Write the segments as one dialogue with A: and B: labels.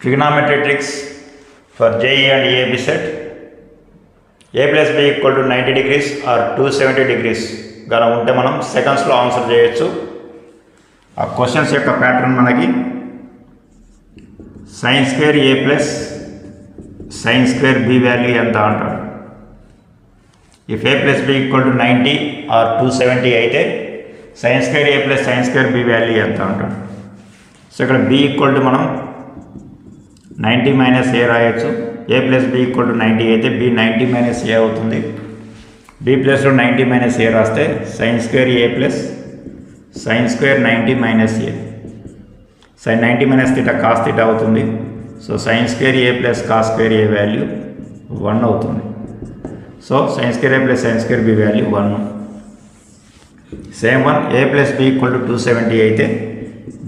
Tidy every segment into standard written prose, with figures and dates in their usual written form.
A: Trigonometry tricks for JEE and EAB set. A plus B equal to 90 degrees or 270 degrees గాన ఉంటే మనం సెకండ్స్లో answer చేయొచ్చు. ఆ క్వశ్చన్స్ యొక్క ప్యాటర్న్ మనకి sin square A plus sin square B value ఎంత అంటాడు. If A plus B equal to 90 or 270 అయితే sin square A plus sin square B value ఎంత అంటాడు. సో ఇక్కడ B ఈక్వల్ టు మనం 90 మైనస్ ఏ రాయొచ్చు. A plus B equal to 90 అయితే B 90 minus A అవుతుంది. B ప్లస్లో 90 మైనస్ ఏ రాస్తే sine square A plus sine square 90 minus A, sine 90 minus theta cos theta అవుతుంది. So sine square A plus cos square A value 1 అవుతుంది. So sine square A plus sine square B value 1. Same one A plus B equal to 270 అయితే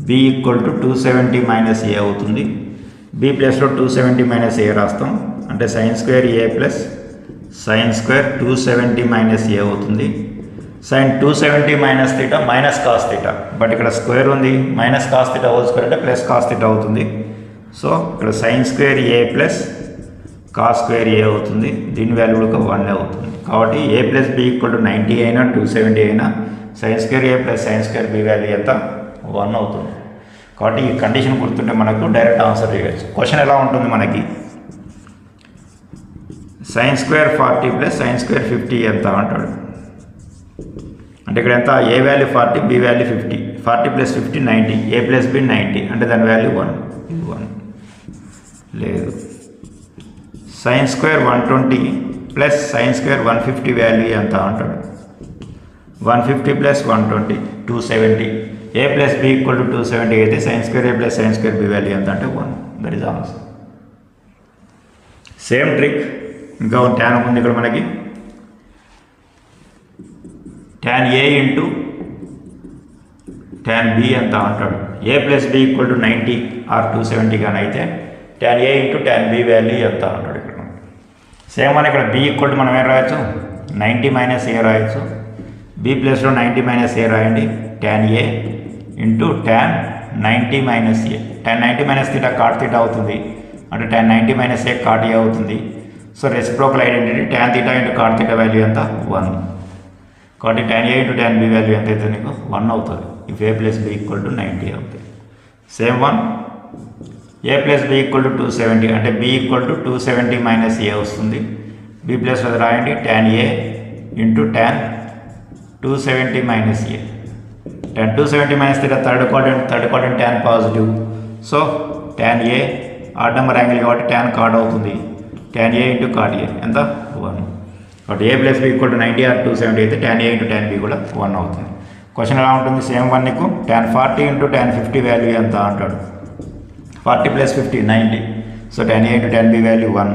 A: B equal to 270 minus A అవుతుంది. B ప్లస్లో 270 minus A రాస్తాం అంటే sine square A plus sine square 270 minus A అవుతుంది. Sine 270 minus theta minus cos theta, but ఇక్కడ square ఉంది, minus cos theta whole square అంటే plus cos theta అవుతుంది. So ఇక్కడ sine square A plus cos square A అవుతుంది. దీని value కూడా 1 అవుతుంది. కాబట్టి A plus B equal to 90 అయినా 270 అయినా sine square A plus sine square B value ఎంత 1 అవుతుంది. కాబట్టి ఈ కండిషన్ గుర్తుంటే మనకు డైరెక్ట్ ఆన్సర్ చేయవచ్చు. క్వశ్చన్ ఎలా ఉంటుంది మనకి, sine square 40 plus sine square 50 ఎంత అంటాడు. అంటే ఇక్కడ ఎంత, A value 40 B value 50, 40 plus 50 90, A plus B 90 అంటే దాని వాల్యూ 1 లేదు. Sine square 120 plus sine square 150 value ఎంత అంటాడు. 150 plus 120 270, A plus B equal to 270 అయితే sine square A plus sine square B value ఎంత అంటే 1. That is answer. Same trick ఇంకా tan ఉంది ఇక్కడ మనకి. Tan A into tan B ఎంత అంటాడు. A plus B equal to 90 or 270 కానీ అయితే tan A into tan B value ఎంత అంటాడు. ఇక్కడ సేమ్ అని ఇక్కడ B ఈక్వల్ టు మనం ఏం రాయొచ్చు, 90 మైనస్ ఏ రాయొచ్చు. B ప్లస్లో 90 మైనస్ ఏ రాయండి. Tan A into tan 90 minus A, tan 90 minus theta cot theta అవుతుంది అంటే tan 90 minus A cot A అవుతుంది. So reciprocal identity tan theta into cot theta value ఎంత 1. కాబట్టి tan A into tan B value ఎంత అయితే నీకు 1 అవుతుంది. If A plus B equal to 90 అవుతుంది. Same one A plus B equal to 270 అంటే B equal to 270 minus A వస్తుంది. B plus అది రాయండి tan A into tan 270 minus A, tan 270 minus theta third quadrant tan positive. So tan A odd number angle కాబట్టి tan cot అవుతుంది. Tan A into cot A ఎంత 1. కాబట్టి A plus B equal to 90 or 270 అయితే tan A into tan B కూడా 1 అవుతుంది. Question ఎలా ఉంటుంది, same one నీకు ట్యాన్ 40 ఇంటూ ట్యాన్ 50 వాల్యూ ఎంత అంటాడు. 40 plus 50 90, so tan A into tan B value 1.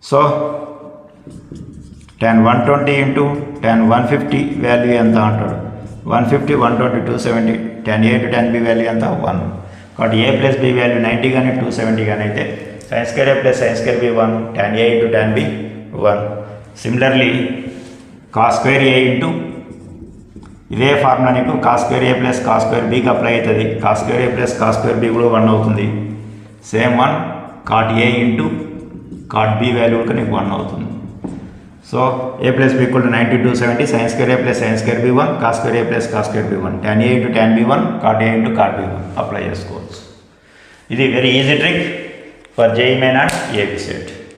A: So tan 120 into tan 150 value ఎంత అంటాడు. 150 120 270, tan A into tan B value ఎంత 1. కాబట్టి A ప్లస్ B వాల్యూ 90 కానీ 270 కానీ అయితే sine square A plus sine square B 1, tan A into tan B 1. Similarly cos square A into ఇదే formula నీకు cos square A plus cos square బీకి apply అవుతుంది. Cos square A plus cos square B కూడా 1 అవుతుంది. Same one cot A into cot B value కూడా నీకు 1 అవుతుంది. So A plus B equal to 90 270 sine square A plus sine square B 1, cos square A plus cos square B 1, tan A into tan B 1, cot A into cot B 1 apply చేసుకోవచ్చు. ఇది very easy trick for JEE main and EAB set.